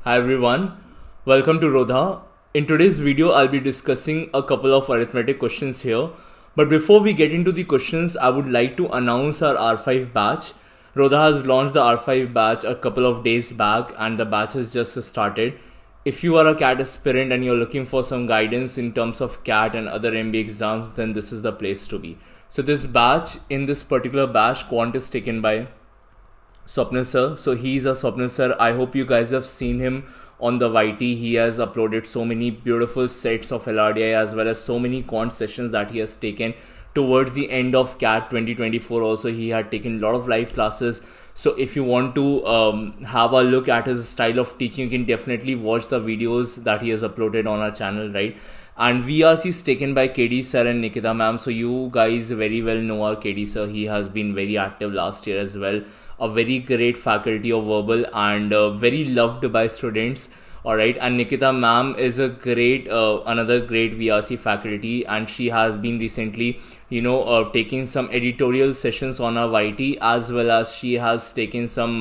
Hi everyone, welcome to Rodha. In today's video, I'll be discussing a couple of arithmetic questions here. But before we get into the questions, I would like to announce our R5 batch. Rodha has launched the R5 batch a couple of days back and the batch has just started. If you are a CAT aspirant and you're looking for some guidance in terms of CAT and other MBA exams, then this is the place to be. So in this particular batch, quant is taken by Swapnil sir. So he's a Swapnil sir. I hope you guys have seen him on the YT. He has uploaded so many beautiful sets of LRDI as well as so many quant sessions that he has taken. Towards the end of CAT 2024 also he had taken a lot of live classes. So if you want to have a look at his style of teaching, you can definitely watch the videos that he has uploaded on our channel, right? And VRC is taken by KD sir and Nikita ma'am. So you guys very well know our KD sir. He has been very active last year as well. A very great faculty of verbal and very loved by students. All right, and Nikita ma'am is a great another great VRC faculty, and she has been recently taking some editorial sessions on our YT, as well as she has taken some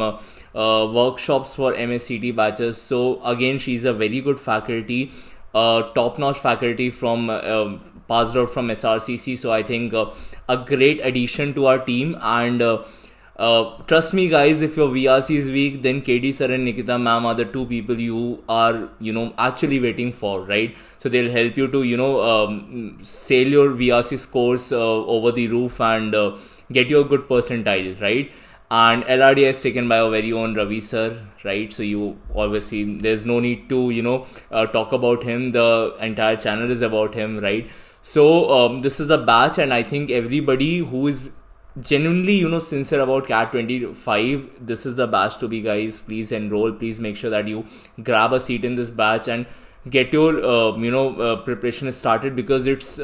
workshops for MSCT batches. So again, she's a very good faculty, top-notch faculty from passed out from SRCC. So I think a great addition to our team. And trust me guys, if your VRC is weak, then KD sir and Nikita ma'am are the two people you are actually waiting for, right? So they'll help you to sail your VRC scores over the roof and get you a good percentile, right? And LRDI is taken by our very own Ravi sir, right? So you obviously, there's no need to talk about him. The entire channel is about him, right? So this is the batch, and I think everybody who is genuinely sincere about CAT 25, this is the batch to be, guys. Please enroll. Please make sure that you grab a seat in this batch and get your preparation started, because it's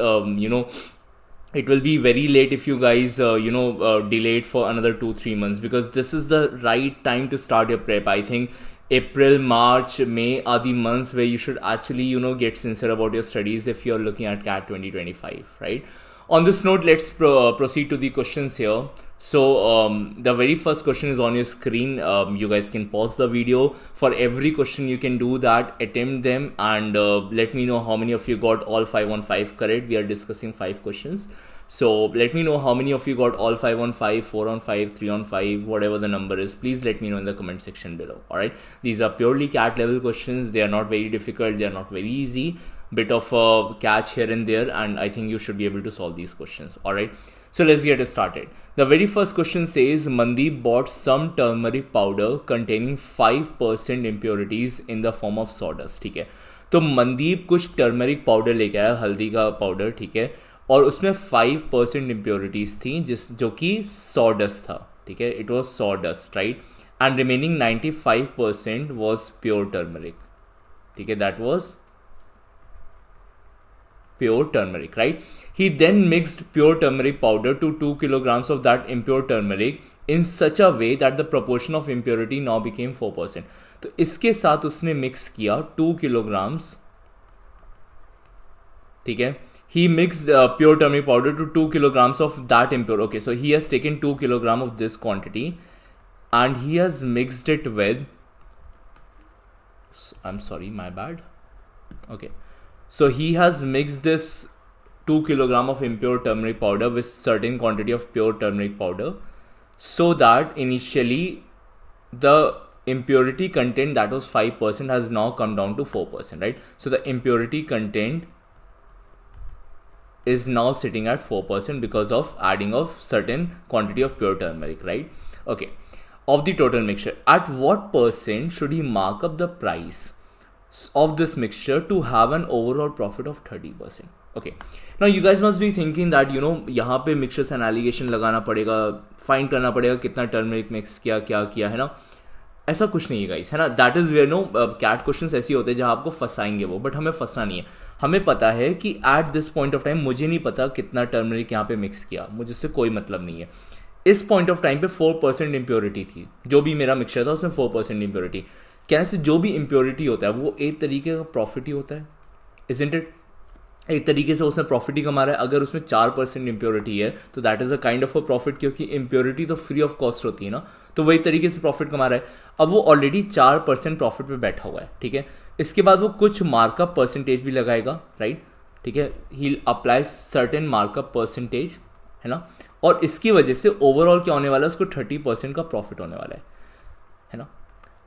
it will be very late if you guys delayed for another 2-3 months, because this is the right time to start your prep. I think April, March, May are the months where you should actually get sincere about your studies if you're looking at CAT 2025, right? On this note, let's proceed to the questions here. So the very first question is on your screen. You guys can pause the video. For every question you can do that, attempt them, and let me know how many of you got all 5 on 5 correct. We are discussing 5 questions. So let me know how many of you got all 5 on 5, 4 on 5, 3 on 5, whatever the number is. Please let me know in the comment section below. Alright, these are purely CAT level questions. They are not very difficult. They are not very easy. Bit of a catch here and there, and I think you should be able to solve these questions. Alright, so let's get started. The very first question says Mandeep bought some turmeric powder containing 5% impurities in the form of sawdust. ठीक है, तो मनदीप कुछ turmeric powder लेके आया, हल्दी का powder, ठीक है, और उसमें 5% impurities थी जो कि sawdust था, ठीक है, it was sawdust, right? And remaining 95% was pure turmeric, ठीक है, that was pure turmeric, right? He then mixed pure turmeric powder to 2 kilograms of that impure turmeric in such a way that the proportion of impurity now became 4%. तो इसके साथ उसने mix किया 2 kilograms, ठीक है. He mixed pure turmeric powder to 2 kilograms of that impure. Okay, so he has taken 2 kilograms of this quantity and he has mixed it with, I'm sorry, my bad. Okay, so he has mixed this 2 kilograms of impure turmeric powder with certain quantity of pure turmeric powder, so that initially the impurity content that was 5% has now come down to 4%, right? So the impurity content is now sitting at 4% because of adding of certain quantity of pure turmeric, right? Okay, of the total mixture, at what percent should he mark up the price of this mixture to have an overall profit of 30%? Okay, now you guys must be thinking that यहाँ पे mixtures and allegation लगाना पड़ेगा, find करना पड़ेगा कितना turmeric mix किया, क्या किया, है ना? ऐसा कुछ नहीं है गाइस, है ना? That is where CAT questions ऐसे होते हैं जहां आपको फंसाएंगे वो, बट हमें फंसना नहीं है. हमें पता है कि at this point of time मुझे नहीं पता कितना टर्मरिक यहाँ पे मिक्स किया, मुझे इससे कोई मतलब नहीं है. इस पॉइंट ऑफ टाइम पे 4% इम्प्योरिटी थी, जो भी मेरा मिक्सचर था उसमें 4% इम्प्योरिटी. कहने से जो भी इम्प्योरिटी होता है वो एक तरीके का प्रॉफिट ही होता है, इजंट इट? एक तरीके से उसने प्रॉफिट ही कमा रहा है। अगर उसमें 4% इम्प्योरिटी है तो that is a kind of a profit, क्योंकि इम्प्योरिटी तो फ्री ऑफ कॉस्ट होती है ना, तो वही तरीके से प्रॉफिट कमा रहा है। अब वो ऑलरेडी 4% प्रॉफिट पे बैठा हुआ है, ठीक है। इसके बाद वो कुछ मार्कअप परसेंटेज भी लगाएगा, राइट, ठीक है, ही अप्लाई सर्टेन मार्कअप परसेंटेज, है ना, और इसकी वजह से ओवरऑल क्या होने वाला है, उसको 30% का प्रॉफिट होने वाला है ना।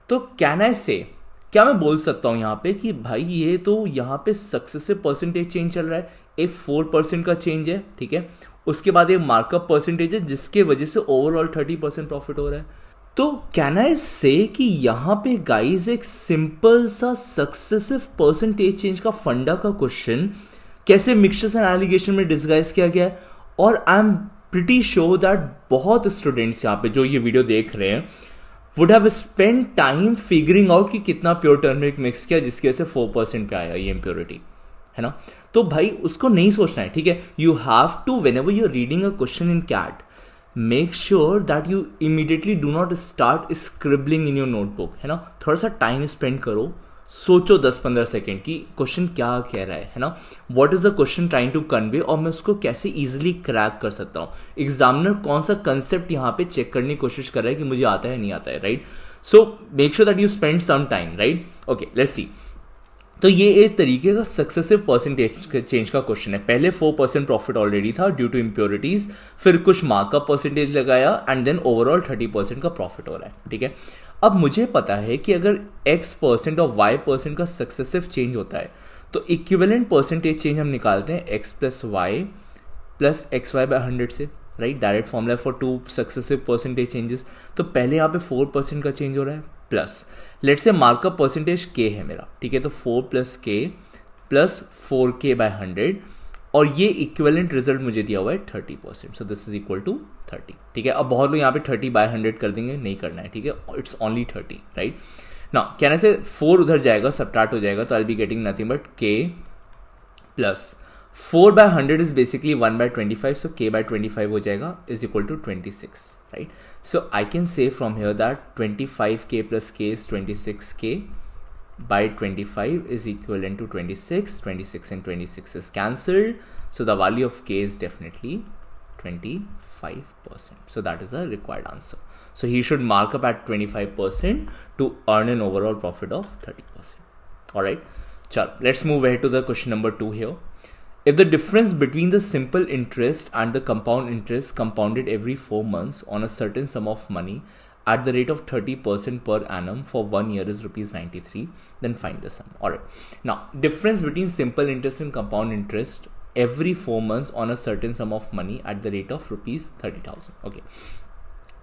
तो कैन आई से, क्या मैं बोल सकता हूँ यहाँ पे कि भाई ये तो यहाँ पे सक्सेसिव परसेंटेज चेंज चल रहा है, एक 4% का चेंज है, ठीक है, उसके बाद एक मार्कअप परसेंटेज है जिसके वजह से ओवरऑल 30% प्रॉफिट हो रहा है। तो कैन आई से कि यहाँ पे गाइज एक सिंपल सा सक्सेसिव परसेंटेज चेंज का फंडा का क्वेश्चन कैसे मिक्सचर्स एंड एलिगेशन में डिस्गाइज किया गया है, और I am pretty sure that बहुत स्टूडेंट्स यहाँ पे जो ये वीडियो देख रहे हैं would have spend time figuring out कि कितना प्योर टर्मरिक मिक्स किया जिसकी वजह से 4% पे आया ये इम्प्योरिटी, है ना। तो भाई उसको नहीं सोचना है, ठीक है। You have to, whenever you are reading a question in CAT, make sure that you immediately do not start scribbling in your notebook, है ना। थोड़ा सा टाइम स्पेंड करो, सोचो 10-15 सेकेंड कि क्वेश्चन क्या कह रहा है ना, what is the question trying to convey, और मैं उसको कैसे इजीली क्रैक कर सकता हूँ। एग्जामिनर कौन सा कंसेप्ट यहाँ पे चेक करने की कोशिश कर रहा है कि मुझे आता है नहीं आता है, right. So make sure that you spend some time, right. Okay, let's see. तो ये एक तरीके का सक्सेसिव परसेंटेज चेंज का क्वेश्चन है। पहले 4% प्रॉफिट ऑलरेडी था ड्यू टू इम्प्योरिटीज, फिर कुछ मार्कअप परसेंटेज लगाया एंड देन ओवरऑल 30% का प्रॉफिट हो रहा है, ठीक है। अब मुझे पता है कि अगर x% और y% का सक्सेसिव चेंज होता है तो इक्विवेलेंट परसेंटेज चेंज हम निकालते हैं x plus Y plus X Y by 100 से, right. Direct formula for 2 successive percentage changes. तो पहले यहाँ पे 4% का चेंज हो रहा है, plus let's say markup percentage k है मेरा, ठीक है। तो 4 plus k plus 4k bye 100, और ये इक्विवेलेंट रिजल्ट मुझे दिया हुआ है 30%, so this is equal to 30, ठीक है। अब बहुत लोग यहाँ पे 30 बाय 100 कर देंगे, नहीं करना है, ठीक है, इट्स ओनली 30, राइट। नाउ कहने से 4 उधर जाएगा, सब्ट्रैक्ट हो जाएगा, तो I be getting nothing but k plus 4 by 100 is basically 1 by 25, so k by 25 हो जाएगा is equal to 26, right. So I can say from here that 25k plus k is 26k by 25 is equivalent to 26. 26 and 26 is cancelled, so the value of k is definitely 25%. So that is the required answer. So he should mark up at 25% to earn an overall profit of 30%. Alright, chalo, let's move ahead to the question number 2 here. If the difference between the simple interest and the compound interest compounded every 4 months on a certain sum of money at the rate of 30% per annum for 1 year is rupees 93, then find the sum. Alright, now difference between simple interest and compound interest every 4 months on a certain sum of money at the rate of rupees 30,000. Okay,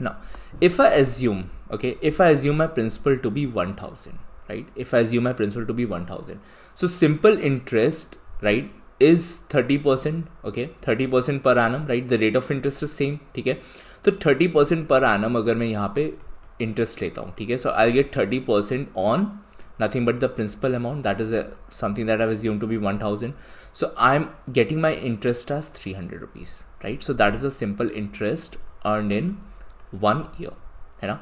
now if I assume my principal to be 1,000, right, if I assume my principal to be 1,000, so simple interest, right, is 30%, okay, 30% per annum, right, the rate of interest is same, ठीक है। तो 30% per annum अगर मैं यहाँ पे interest लेता हूँ, ठीक है, so I get 30% on nothing but the principal amount, that is something that I assume to be 1,000, so I am getting my interest as 300 rupees, right. So that is a simple interest earn in 1 year, है ना।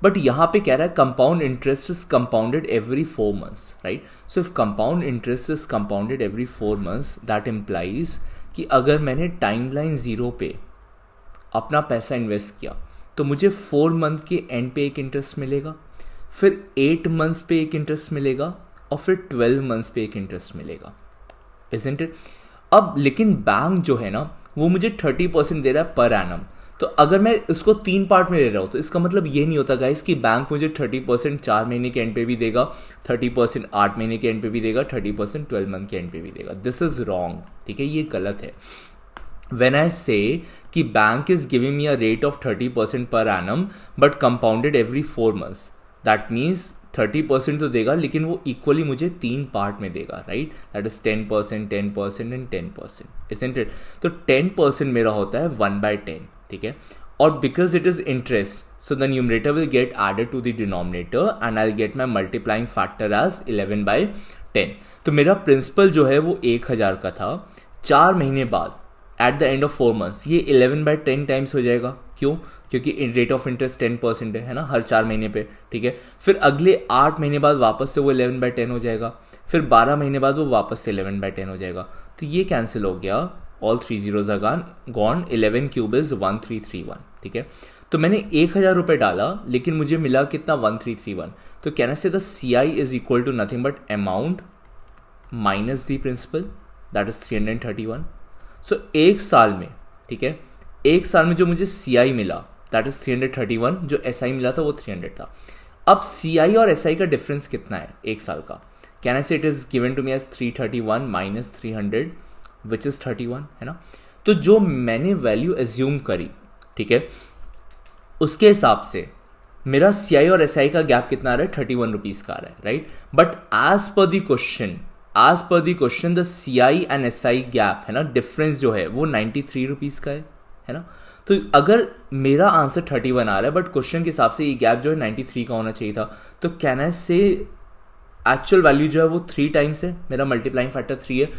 बट यहाँ पे कह रहा है compound interest is compounded every 4 months, right. So if compound interest is compounded every 4 months, that implies कि अगर मैंने टाइम लाइन 0 पे अपना पैसा इन्वेस्ट किया तो मुझे 4 मंथ के एंड पे एक इंटरेस्ट मिलेगा, फिर 8 मंथ्स पे एक इंटरेस्ट मिलेगा, और फिर 12 मंथ्स पे एक इंटरेस्ट मिलेगा, इज़न्ट इट। अब लेकिन बैंक जो है ना वो मुझे 30% दे रहा है पर एनम, तो अगर मैं उसको 3 पार्ट में ले रहा हूँ तो इसका मतलब ये नहीं होता गाइस कि बैंक मुझे 30% 4 महीने के एंड पे भी देगा, 30% 8 महीने के एंड पे भी देगा, 30% 12 मंथ के एंड पे भी देगा। दिस इज रॉन्ग, ठीक है, ये गलत है। When I say कि bank is giving me a rate of 30% per annum but compounded every 4 months, that means 30% तो देगा लेकिन वो equally मुझे 3 पार्ट में देगा, right? That is 10%, 10% and 10%, isn't it? तो 10% मेरा होता है 1/10, ठीक है, और because it is interest, so the numerator will get added to the denominator and I'll get my multiplying factor as 11/10. तो मेरा प्रिंसिपल जो है वो 1000 का था, 4 महीने बाद at the end of 4 months ये 11/10 टाइम्स हो जाएगा। क्यों? क्योंकि रेट ऑफ इंटरेस्ट 10% है ना, हर 4 महीने पे, ठीक है। फिर अगले 8 महीने बाद वापस से वो 11/10 हो जाएगा, फिर 12 महीने बाद वो वापस से 11/10 हो जाएगा। तो ये कैंसिल हो गया, all 3 zeros are gone, 11 cube is 1331, ठीक है। तो मैंने 1000 रुपये डाला लेकिन मुझे मिला कितना, 1331। तो can I say the CI is equal to nothing but amount minus the principal, that is 331। So एक साल में, ठीक है, एक साल में जो मुझे CI मिला दैट इज 331, जो SI मिला था वो 300 था। अब CI और SI का डिफरेंस कितना है एक साल का? Can I say it is given to me as 331 minus 300 which is 31, है ना। तो जो मैंने वैल्यू एज्यूम करी, ठीक है, उसके हिसाब से मेरा CI और SI का गैप कितना आ रहा है, 31 रुपीज़ का आ रहा है, right. But as per the question the CI and SI gap, है ना, डिफरेंस जो है वो 93 रुपीज़ का है ना। तो अगर मेरा आंसर 31 आ रहा है बट क्वेश्चन के हिसाब से ये गैप जो है 93 का होना चाहिए था, तो कैन आई से एक्चुअल वैल्यू जो है वो 3 टाइम्स है, मेरा मल्टीप्लाइंग फैक्टर 3 है।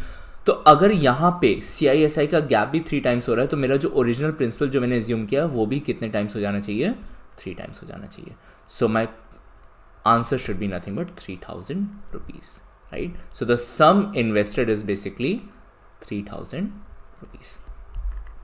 तो अगर यहाँ पे CI SI का गैप भी 3 टाइम्स हो रहा है तो मेरा जो ओरिजिनल प्रिंसिपल जो मैंने एज्यूम किया वो भी कितने टाइम्स हो जाना चाहिए, 3 टाइम्स हो जाना चाहिए। So my answer should be nothing but 3000 rupees, right. So the sum invested is basically 3000 rupees.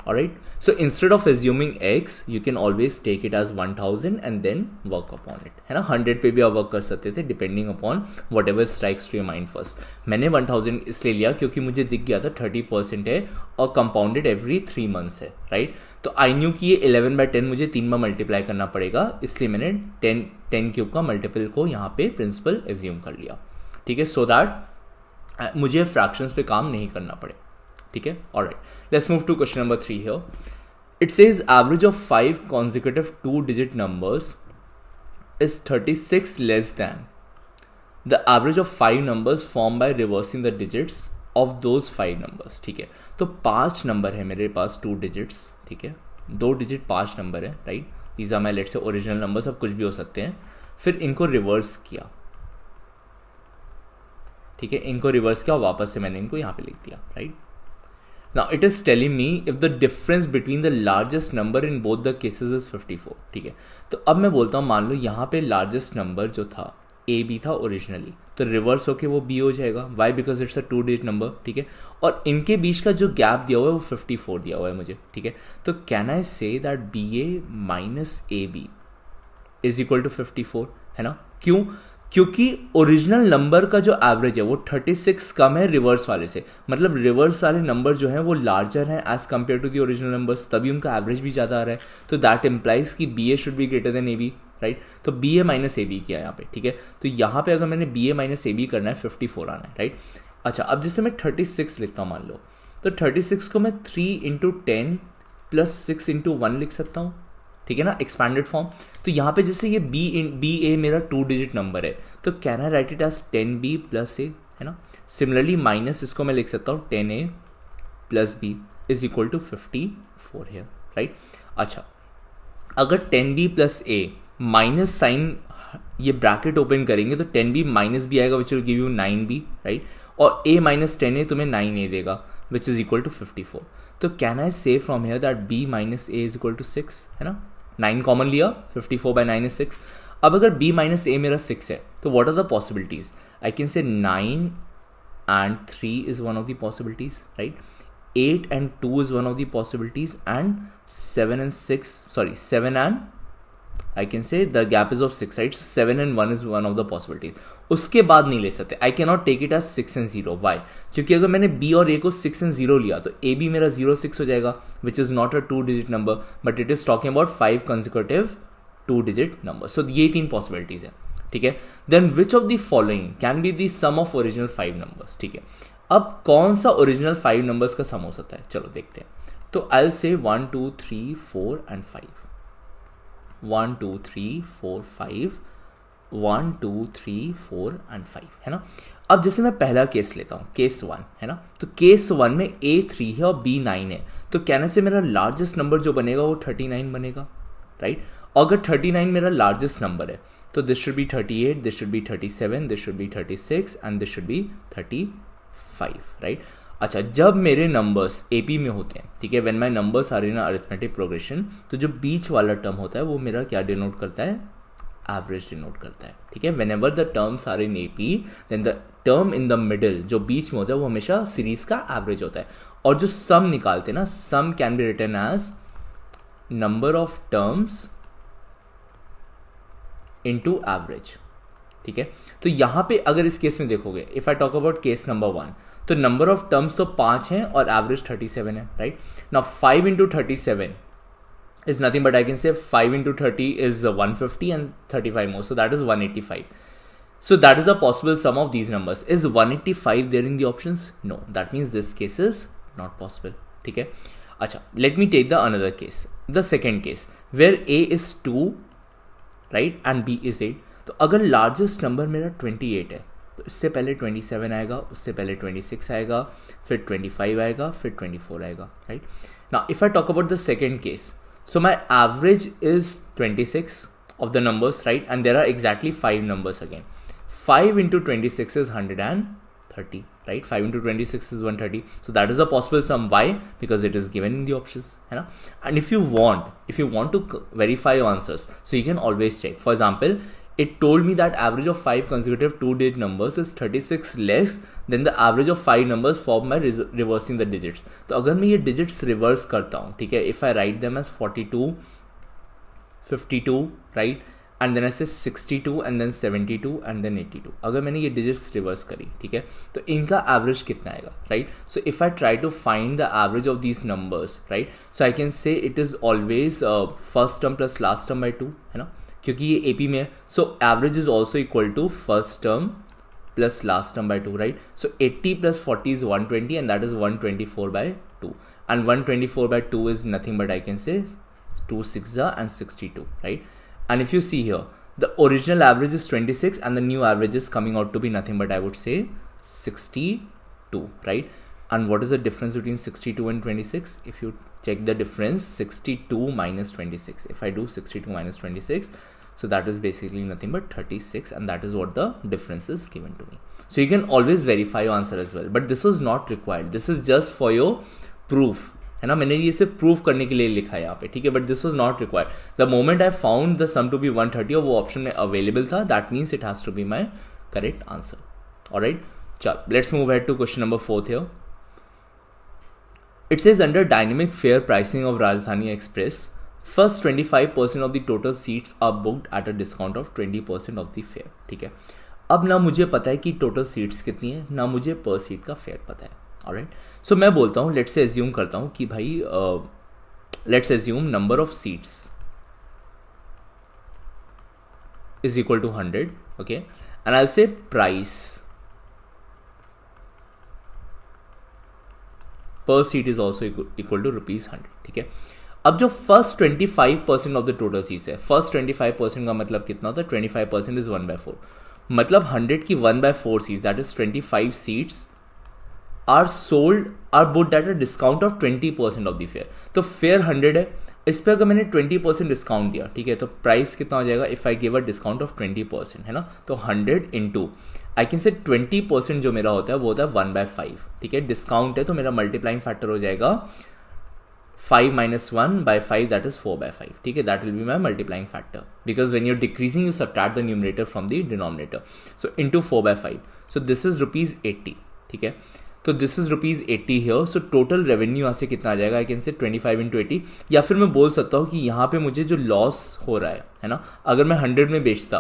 Alright, so instead of assuming X, you can always take it as 1000 and then work upon it, है ना। 100 पे भी आप work कर सकते थे depending upon whatever strikes to your mind first. मैंने 1000 इसलिए लिया क्योंकि मुझे दिख गया था 30% है और compounded every 3 months है, राइट। तो आई न्यू कि ये 11/10 मुझे 3 बार मल्टीप्लाई करना पड़ेगा, इसलिए मैंने 10 क्यूब का मल्टीपल को यहाँ पे प्रिंसिपल एज्यूम कर लिया, ठीक है, सो दैट मुझे फ्रैक्शंस पे काम नहीं करना पड़े, ठीक है। Alright, let's move to question number 3 here. It says average of 5 consecutive 2-digit numbers is 36 less than the average of 5 numbers formed by reversing the digits of those 5 numbers. ठीक है, तो 5 नंबर है मेरे पास 2 digits, ठीक है, 2 digit 5 number है, right. These are my let's say original numbers, अब कुछ भी हो सकते हैं. फिर इनको रिवर्स किया, ठीक है, इनको रिवर्स किया, वापस से मैंने इनको यहाँ पे लिख दिया, right. Now it is telling me if the difference between the largest number in both the cases is 54. ठीक है, तो अब मैं बोलता हूँ, मान लो यहाँ पे लार्जेस्ट नंबर जो था AB था ओरिजिनली, तो रिवर्स होके वो B हो जाएगा. Why? Because it's a 2-digit number. ठीक है, और इनके बीच का जो गैप दिया हुआ है वो 54 दिया हुआ है मुझे, ठीक है. तो can I say that BA minus AB is equal to 54, है ना. क्यों? क्योंकि ओरिजिनल नंबर का जो एवरेज है वो 36 कम है रिवर्स वाले से, मतलब रिवर्स वाले नंबर जो हैं वो लार्जर हैं as compare to the original numbers, तभी उनका एवरेज भी ज़्यादा आ रहा है. तो दैट इम्प्लाइज कि BA should be greater than AB, right. तो BA माइनस AB किया यहाँ पे, ठीक है. तो यहाँ पे अगर मैंने BA माइनस AB करना है 54 आना है, राइट. अच्छा, अब जैसे मैं 36 लिखता हूँ मान लो, तो 36 को मैं 3 × 10 + 6 × 1 लिख सकता हूँ, ठीक है ना, एक्सपैंडेड फॉर्म. तो यहाँ पे जैसे ये BA मेरा 2-digit नंबर है, तो can I write it as 10B + A, है ना. सिमिलरली माइनस इसको मैं लिख सकता हूँ 10A + B is equal to 54 है, राइट. अच्छा, अगर 10B + A माइनस साइन ये ब्रैकेट ओपन करेंगे तो 10B - B आएगा which will give you 9B, right. और A - 10A तुम्हें 9A देगा विच इज इक्वल टू 54. तो can I say from here that B - A is equal to 6, है ना. 9 कॉमन लिया, 54/9 is 6. अब अगर B - A मेरा 6 है, तो what are the possibilities? I can say 9 and 3 is one of the possibilities, right. 8 and 2 is one of the possibilities, and 7 and I can say the gap is of 6, right. So 7 and 1 is one of the possibilities. उसके बाद नहीं ले सकते. I cannot take it as 6 and 0. Why? क्योंकि अगर मैंने B और A को 6 and 0 लिया तो AB मेरा 0-6 हो जाएगा, which is not a 2-digit number, but it is talking about 5 consecutive 2-digit numbers. So ये 3 possibilities हैं, ठीक है. Then which of the following can be the sum of original 5 numbers? ठीक है, अब कौन सा ओरिजिनल 5 नंबर्स का सम हो सकता है, चलो देखते हैं. तो I'll say 1 2 3 4 and 5. 1 2 3 4 5, 1 2 3 4 and 5, है ना. अब जैसे मैं पहला केस लेता हूँ, केस 1, है ना. तो केस 1 में A 3 है और B 9 है, तो कहने से मेरा लार्जेस्ट नंबर जो बनेगा वो 39 बनेगा, राइट. अगर 39 मेरा लार्जेस्ट नंबर है तो this should be 38, this should be 37, this should be 36 and this should be 35, right. अच्छा, जब मेरे नंबर्स AP में होते हैं, ठीक है, when my numbers are in arithmetic progression, तो जो बीच वाला टर्म होता है वो मेरा क्या डिनोट करता है, एवरेज डिनोट करता है, ठीक है। Whenever the terms are in AP then the term in the middle जो बीच में होता है वो हमेशा सीरीज का एवरेज होता है। और जो सम निकालते हैं ना, sum can be written as number of terms into average, ठीक है। तो यहां पे अगर इस केस में देखोगे, if I talk about case number 1, तो नंबर ऑफ टर्म्स तो 5 हैं और एवरेज 37 है, right. Now 5 into 37 is nothing but I can say 5 into 30 is 150 and 35 more, so that is 185. So that is the possible sum of these numbers. Is 185 there in the options? No, that means this case is not possible, ठीक है। अच्छा, let me take the another case, the second case where A is 2, right, and B is 8. तो अगर largest number मेरा 28 है तो इससे पहले 27 आएगा, उससे पहले 26 आएगा, फिर 25 आएगा, फिर 24 आएगा, right. Now if I talk about the second case, so my average is 26 of the numbers, right, and there are exactly 5 numbers again. 5 into 26 is 130, right? 5 into 26 is 130. So that is the possible sum. Why? Because it is given in the options, है ना? And if you want to verify your answers, so you can always check. For example, it told me that average of 5 consecutive 2-digit numbers is 36 less than the average of 5 numbers formed by reversing the digits. तो अगर मैं ये digits reverse करता हूँ, ठीक है, if I write them as 42, 52, right, and then I say 62 and then 72 and then 82, अगर मैंने ये digits reverse करी, ठीक है, तो इनका average कितना आएगा, right? So if I try to find the average of these numbers, right, so I can say it is always first term plus last term by 2, है ना, क्योंकि ये AP में है। So average is also equal to first term plus last term by 2, right. So 80 plus 40 is 120 and that is 124 by 2, and 124 by 2 is nothing but I can say 2 6 and 62, right? And if you see here, the original average is 26 and the new average is coming out to be nothing but I would say 62, right? And what is the difference between 62 and 26? If you check the difference, 62 minus 26, if I do 62 minus 26, so that is basically nothing but 36, and that is what the difference is given to me. So you can always verify your answer as well, but this was not required. This is just for your proof, है ना, मैंने ये सिर्फ proof करने के लिए लिखा है यहाँ पे, ठीक है, but this was not required. The moment I found the sum to be 130 और वो ऑप्शन में अवेलेबल था, that means it has to be my correct answer. Alright, चल let's move head to question number 4 here. It says under dynamic fare pricing of Rajdhani Express, first 25% of the total seats are booked at a discount of 20% of the fare. ठीक है, अब ना मुझे पता है कि total seats कितनी है, ना मुझे पर सीट का फेयर पता है. ऑलराइट, सो मैं बोलता हूँ, लेट्स से एज्यूम करता हूँ कि भाई let's assume number of seats is equal to 100. Okay, and I say price per seat is also equal to ₹100. ठीक है, अब जो first 25% of the total seats है, फर्स्ट 25% का मतलब कितना होता है, 25% इज 1/4, मतलब 100 की 1/4 seats, that is 25 seats are sold or booked at a discount of 20% of the fare. तो फेयर 100 है, इस पर अगर मैंने 20% डिस्काउंट दिया, ठीक है, तो प्राइस कितना हो जाएगा, if I give a discount of 20%, है ना, तो 100 इंटू आई कैन से 20% जो मेरा होता है वो होता है 1/5. ठीक है, डिस्काउंट है तो मेरा मल्टीप्लाइंग फैक्टर हो जाएगा 5 minus 1/5, that is 4/5. ठीक है, that will be my multiplying factor, because when you're decreasing you subtract the numerator from the denominator. So into 4/5, so this is ₹80. ठीक है, तो this is ₹80 here. So total revenue यहाँ से कितना आ जाएगा, I can say 25 into 80. या फिर मैं बोल सकता हूँ कि यहाँ पे मुझे जो लॉस हो रहा है ना, अगर मैं 100 में बेचता,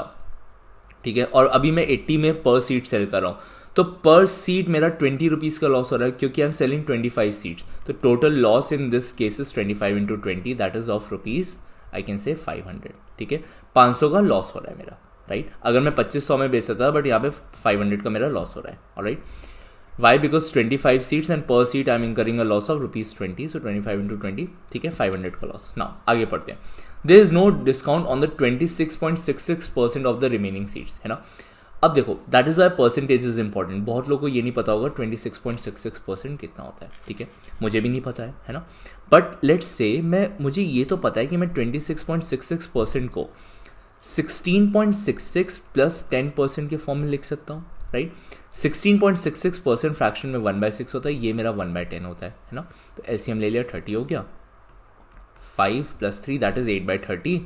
ठीक है, और अभी मैं 80 में पर सीट सेल कर रहा हूँ, तो पर सीट मेरा 20 रुपीज़ का लॉस हो रहा है, क्योंकि आई एम सेलिंग 25 सीट्स. तो total loss in this case is 25 into 20, that is of rupees I can से 500. ठीक है, 500 का लॉस हो रहा है मेरा, राइट. अगर मैं 2500 में बेच सकता था, बट यहाँ पे 500 का मेरा लॉस हो रहा है. Alright, why, because 25 seats and per seat I am incurring a loss of ₹20. So 25 into 20, ठीक है, 500 का लॉस. नाउ आगे पढ़ते हैं. There is no discount on the 26.66% of the remaining seats, है ना. अब देखो, that is why percentage is important. बहुत लोगों को ये नहीं पता होगा 26.66% कितना होता है. ठीक है, मुझे भी नहीं पता है ना. बट लेट्स से मुझे ये तो पता है कि मैं 26.66% को 16.66 प्लस 10% के फॉर्म में लिख सकता हूँ, राइट. 16.66% फ्रैक्शन में 1/6 होता है, ये मेरा 1/10 होता है ना. तो एलसीएम ले लिया, 30 हो गया, 5 + 3 दैट इज 8/30,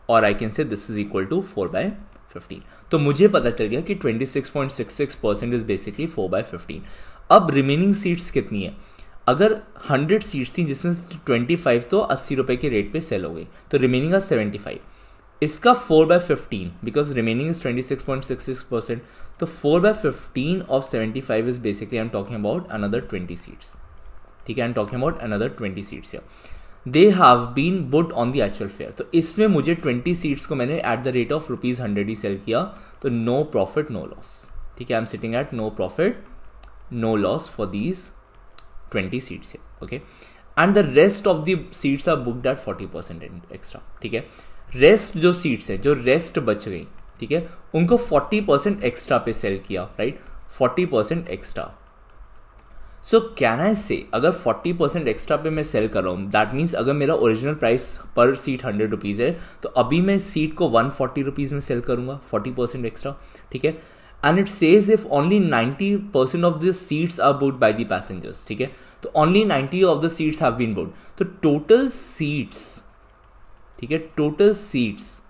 और I can say this is equal to 4/15। तो मुझे पता चल गया कि 26.66% इज बेसिकली 4/15। अब रिमेनिंग सीट्स कितनी है? अगर 100 सीट्स थी जिसमें 25 तो 80 रुपए के रेट पे सेल हो गई, तो रिमेनिंग 75। इसका 4/15 बिकॉज रिमेनिंग इज 26.66%, तो 4/15 of 75 is basically I am talking about another 20 seats. ठीक है, I am talking about another 20 seats. They have been booked on the actual fare. तो इसमें मुझे 20 सीट्स को मैंने एट द रेट ऑफ ₹100 ही sell किया, तो नो प्रॉफिट नो लॉस। ठीक है, I am sitting at no profit no loss for these 20 seats. Okay, and the rest of the seats are booked at 40% extra. ठीक है, rest जो seats है, जो रेस्ट बच गई, ठीक है, उनको 40% एक्स्ट्रा पे सेल किया, right, 40% extra. So can I से अगर 40% एक्स्ट्रा पे मैं सेल कर रहा हूँ, दैट मीन्स अगर मेरा original price per seat 100 rupees है, तो अभी मैं सीट को 140 रुपीज़ में सेल करूँगा 40% एक्स्ट्रा। ठीक है, and it says if only 90% of the seats are booked by the passengers. ठीक है, तो only 90 of the seats have been booked, तो टोटल सीट्स, ठीक है, total seats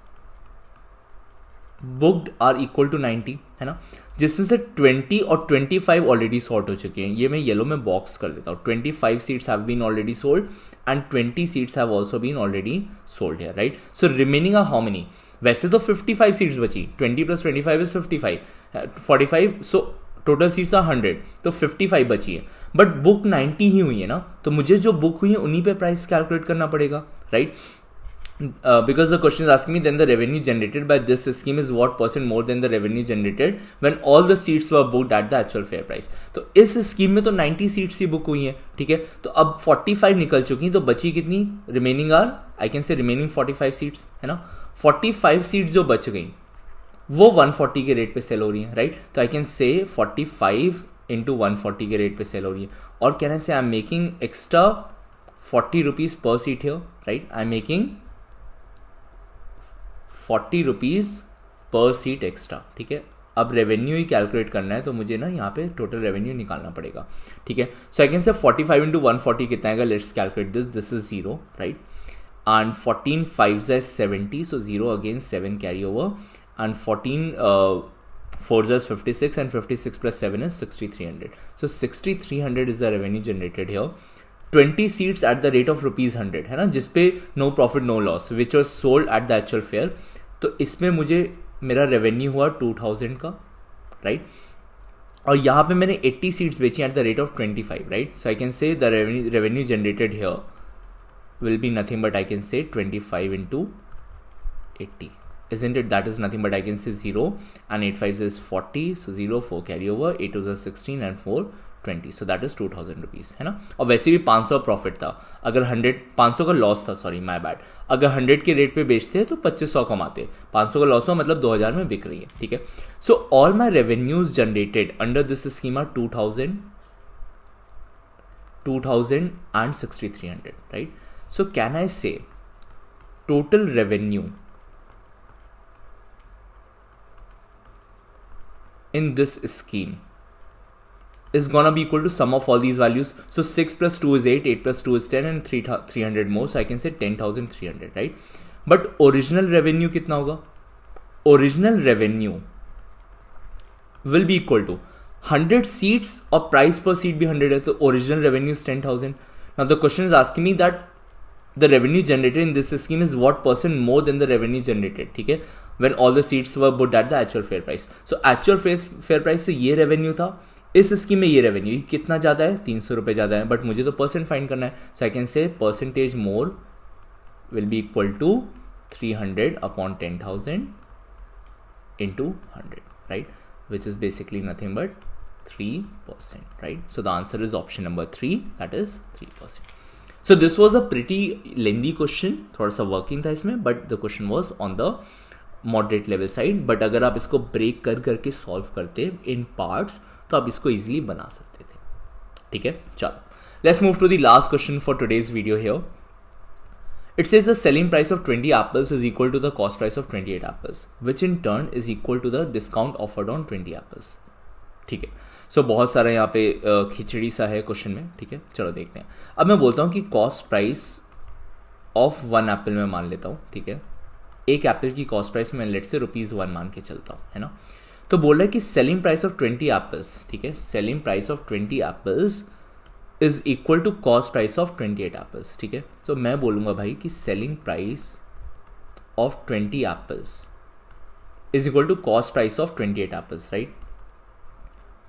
booked are equal to 90, है ना, जिसमें से 20 और 25 ऑलरेडी सॉर्ट हो चुके हैं। ये मैं येलो में बॉक्स कर देता हूँ। 25 seats have been already sold and 20 seats have also been already sold है, right. So remaining are how many? वैसे तो 55 सीट्स बची, 20 + 25 is 55, 45, so total seats are 100, तो 55 बची है, बट बुक 90 ही हुई है ना, तो मुझे जो बुक हुई है उन्हीं पे प्राइस कैलकुलेट करना पड़ेगा, right. Because the question is asking me, then the revenue generated by this scheme is what % more than the revenue generated when all the seats were booked at the actual fair price। तो इस scheme में तो 90 seats ही book हुई हैं, ठीक है, तो अब 45 निकल चुकी, तो बची कितनी? Remaining are, I can say remaining 45 seats, है ना। 45 सीट्स जो बच गई वो 140 के रेट पे सेल हो रही है, राइट। तो आई कैन से 45 × 140 के रेट पे सेल हो रही है, और कैन आई से I am making extra 40 rupees पर सीट है, right. I am making 40 rupees पर सीट एक्स्ट्रा, ठीक है। अब रेवेन्यू ही कैलकुलेट करना है, तो मुझे ना यहाँ पे टोटल रेवेन्यू निकालना पड़ेगा, ठीक है। सो आई कैन से 45 × 140 कितना आएगा? Let's calculate this is 0, right, and 14 5s is 70, so 0 again 7 carry over, and 14 4s is 56, and 56 + 7 is 6300. So 6300 is the revenue generated here. 20 seats at the rate of ₹100, है ना, जिसपे no profit no loss, which was sold at the actual fare. तो इसमें मुझे मेरा revenue हुआ 2000 का, right, और यहाँ पे मैंने 80 सीट्स बेची eight the rate of 25, right. So I can say the revenue generated here will be nothing but I can say 25 × 80, isn't it? That is nothing but I can say 0, and 8 5s is 40, so 0 4 carry over, 8 2s are 16, and 4 20, so that is 2000 rupees, है ना। और वैसे भी 500 profit था, अगर 500 का loss था, sorry my bad, अगर 100 के रेट पे बेचते हैं तो 2500 कमाते, 500 का लॉस हो मतलब 2000 में बिक रही है, ठीक है। So all my revenues generated under this scheme are 2000 and 6300, right? So can I say total revenue in this scheme is gonna be equal to sum of all these values. So 6 + 2 is 8, 8 + 2 is 10, and 300 more. So I can say 10,300, right? But original revenue कितना होगा? Original revenue will be equal to 100 seats और price per seat भी 100 है, तो original revenue is 10,000. Now the question is asking me that the revenue generated in this scheme is what % more than the revenue generated, ठीक है, when all the seats were booked at the actual fair price. So actual fair price पे ये revenue था, इस scheme में ये revenue कितना ज़्यादा है? 300 रुपये ज़्यादा है, बट मुझे तो % फाइंड करना है। So I can say % more will be equal to 300 upon 10,000 into 100, right, which is basically nothing but 3%, right? So the answer is option number 3, that is 3%. So this was a pretty lengthy question, थोड़ा सा working था इसमें, but the question was on the moderate level side. But अगर आप इसको break करके solve करते इन parts, तो आप इसको इजीली बना सकते थे, ठीक है। चलो, let's move to the last question for today's video here. It says the selling price of 20 apples is equal to the cost price of 28 apples, which in turn is equal to the discount offered on 20 apples. ठीक है, सो बहुत सारा यहाँ पे खिचड़ी सा है question में, ठीक है। चलो देखते हैं। अब मैं बोलता हूँ कि कॉस्ट प्राइस ऑफ 1 एप्पल में मान लेता हूँ, ठीक है, एक एप्पल की कॉस्ट प्राइस मैं लेट से ₹1 मान के चलता हूँ, है ना। तो बोल रहा है कि सेलिंग प्राइस ऑफ 20 एप्पल्स, ठीक है, selling price of 20 apples is equal to cost price of 28 apples, ठीक है। तो मैं बोलूँगा भाई कि selling price of 20 apples is equal to cost price of 28 apples, right.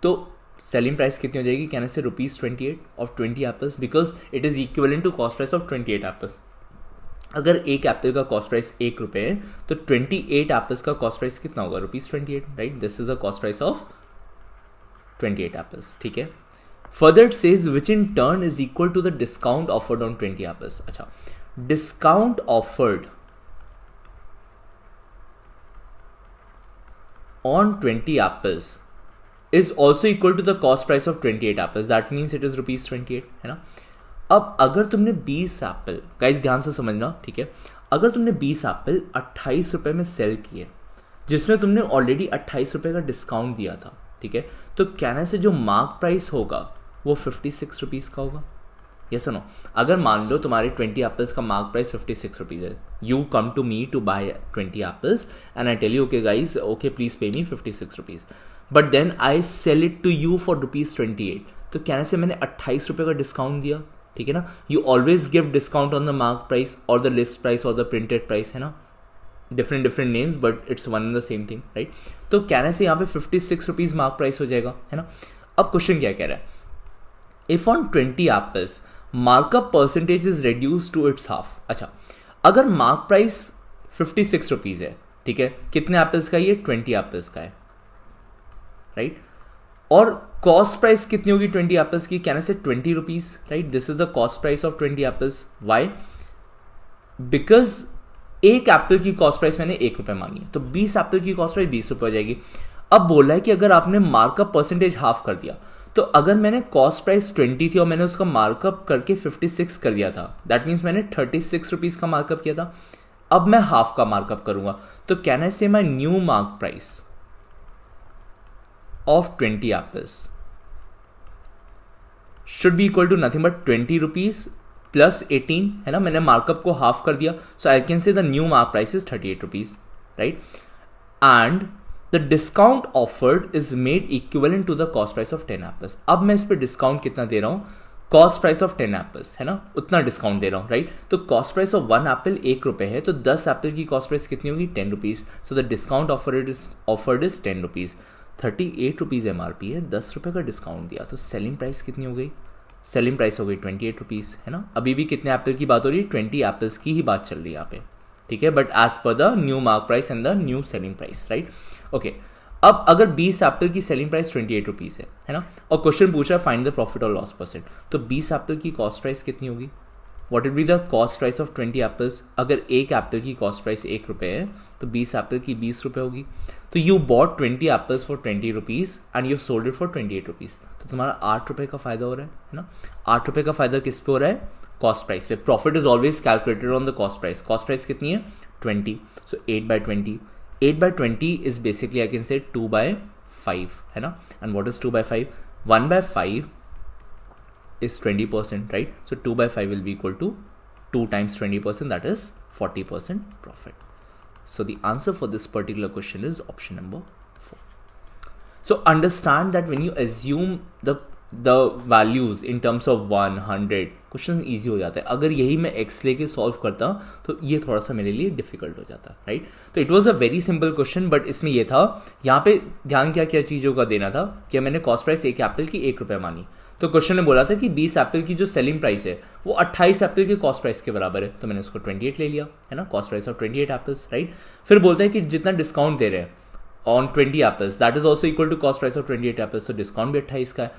तो सेलिंग प्राइस कितनी हो जाएगी, कहने से ₹28 of 20 apples, because it is equivalent to cost price of 28 apples. अगर एक एप्पल का कॉस्ट प्राइस ₹1 है तो 28 एप्पल्स का कॉस्ट प्राइस कितना होगा, ₹28, right. This is the cost price of 28 apples, ठीक है। Further it says which in turn is equal to the discount offered on 20 apples. अच्छा, discount offered on 20 apples is also equal to the cost price of 28 apples. That means it is ₹28, है ना। अब अगर तुमने 20 Apple, guys ध्यान से समझना, ठीक है, अगर तुमने 20 एप्पल ₹28 में सेल किए, जिसमें तुमने ऑलरेडी ₹28 का डिस्काउंट दिया था, ठीक है, तो कहने से जो मार्क प्राइस होगा वो ₹56 का होगा। यस नो, अगर मान लो तुम्हारे 20 एप्पल्स का मार्क प्राइस ₹56 है, you come to me to buy 20 apples and I tell you okay guys, okay please pay me ₹56, but then I sell it to you for ₹28, तो कहने से मैंने ₹28 का डिस्काउंट दिया, ठीक है ना। You always give discount on the mark price और द लिस्ट प्राइस और द प्रिंटेड प्राइस, है ना, different names but it's one and the same thing, right. तो कहने से यहाँ पे ₹56 मार्क प्राइस हो जाएगा, है ना। अब क्वेश्चन क्या कह रहा है, if on 20 apples markup percentage is reduced to its half. अच्छा, अगर मार्क प्राइस ₹56 है, ठीक है, कितने एप्पल्स का, ये 20 एप्पल्स का है, राइट। और कॉस्ट प्राइस कितनी होगी 20 एप्पल्स की, कहने से ₹20, right. This is the cost price of 20 apples. Why, because एक एप्पल की कॉस्ट प्राइस मैंने ₹1 मानी है, तो 20 एप्पल की कॉस्ट प्राइस ₹20 हो जाएगी। अब बोला है कि अगर आपने मार्कअप परसेंटेज हाफ कर दिया, तो अगर मैंने कॉस्ट प्राइस 20 थी और मैंने उसका मार्कअप करके 56 कर दिया था, दैट मीन्स मैंने ₹36 का मार्कअप किया था। अब मैं हाफ का मार्कअप करूंगा, तो can I say my new mark price of 20 apples should be equal to nothing but ₹20 plus 18, है ना। मैंने मार्कअप को हाफ कर दिया, so I can say the new mark price is ₹38, right. And the discount offered is made equivalent to the cost price of 10 apples. अब मैं इस पे डिस्काउंट कितना दे रहा हूं, कॉस्ट प्राइस ऑफ 10 एप्पल्स, है ना, उतना डिस्काउंट दे रहा हूं, राइट। तो कॉस्ट प्राइस ऑफ 1 एप्पल ₹1 है, तो 10 एप्पल की कॉस्ट प्राइस कितनी होगी, ₹10। So the discount offered is ₹10, ₹38 MRP है, ₹10 का डिस्काउंट दिया, तो सेलिंग प्राइस कितनी हो गई, सेलिंग प्राइस हो गई ₹28, है ना। अभी भी कितने एप्पल की बात हो रही है, 20 एप्पल्स की ही बात चल रही है यहाँ पे, ठीक है, but as per the new mark price and the new selling price, right. Okay, अब अगर 20 एप्पल की सेलिंग प्राइस ₹28 है ना, और क्वेश्चन पूछा फाइंड द प्रॉफिट और लॉस परसेंट, तो 20 एप्पल की कॉस्ट प्राइस कितनी होगी, what will be the cost price of 20 apples. अगर एक एप्पल की कॉस्ट प्राइस ₹1 है, तो 20 एप्पल की ₹20 होगी। तो you bought 20 apples for ₹20 and you sold it for ₹28, तो तुम्हारा ₹8 का फायदा हो रहा है ना। ₹8 का फायदा किस पे हो रहा है, कॉस्ट प्राइस पे। Profit is always calculated on the cost price. Cost price कितनी है, 20, सो 8/20, 8/20 is basically I can say 2/5, है ना। And what is 2/5? 1/5 is 20%, right? So 2/5 will be equal to 2 times 20%, that is 40% profit. So the answer for this particular question is option number 4. So understand that when you assume the values in terms of 1, 100, question easy हो जाता है। अगर यही मैं x लेके solve करता तो ये थोड़ा सा मेरे लिए डिफिकल्ट हो जाता, राइट। तो it was a very simple question, but इसमें ये था, यहाँ पे ध्यान क्या क्या चीज़ों का देना था कि मैंने कॉस्ट प्राइस एक एप्पल की ₹1 मानी, तो क्वेश्चन ने बोला था कि 20 एप्पल की जो सेलिंग प्राइस है वो 28 एप्पल की कॉस्ट प्राइस के बराबर है, तो मैंने उसको 28 ले लिया, है ना, cost price of 28 apples, right. फिर बोलता है कि जितना डिस्काउंट दे रहे हैं on 20 apples that is also equal to cost price of 28 apples, तो डिस्काउंट भी 28 का है।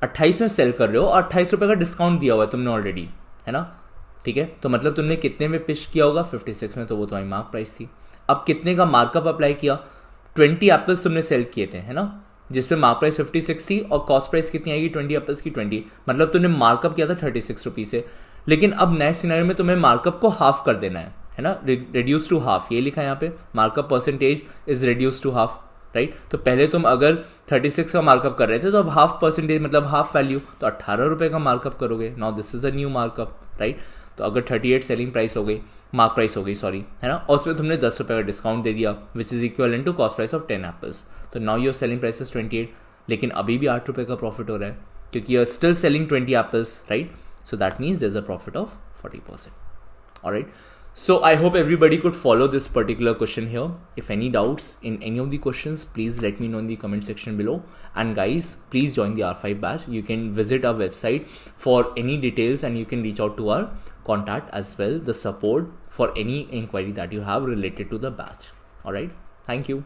28 में सेल कर रहे हो और ₹28 का डिस्काउंट दिया हुआ है तुमने ऑलरेडी, है ना, ठीक है। तो मतलब तुमने कितने में पिच किया होगा, 56 में, तो वो तुम्हारी मार्क प्राइस थी। अब कितने का मार्कअप अप्लाई किया, 20 एप्पल्स तुमने सेल किए थे, है ना, जिसपे मार्क प्राइस 56 थी और कॉस्ट प्राइस कितनी आएगी 20 एप्पल्स की 20, मतलब तुमने मार्कअप किया था ₹36 से। लेकिन अब नए सिनेरियो में तुम्हें मार्कअप को हाफ कर देना है ना, रिड्यूस टू हाफ, ये लिखा है यहाँ पे, markup percentage is reduce to half, right. तो पहले तुम अगर 36 का मार्कअप कर रहे थे, तो अब हाफ परसेंटेज मतलब हाफ वैल्यू, तो ₹18 का मार्कअप करोगे। Now this is the new markup, right. तो अगर 38 सेलिंग प्राइस हो गई, मार्क प्राइस हो गई सॉरी, है ना, और उसमें तुमने 10 रुपये का डिस्काउंट दे दिया which is equal to cost price of 10 apples. तो now your selling price is 28, लेकिन अभी भी 8 रुपये का प्रॉफिट हो रहा है क्योंकि you are still selling 20 apples, right. So that means there is a profit of 40%. Alright. So I hope everybody could follow this particular question here. If any doubts in any of the questions, please let me know in the comment section below. And guys, please join the R5 batch. You can visit our website for any details and you can reach out to our contact as well, the support for any inquiry that you have related to the batch. Alright, thank you.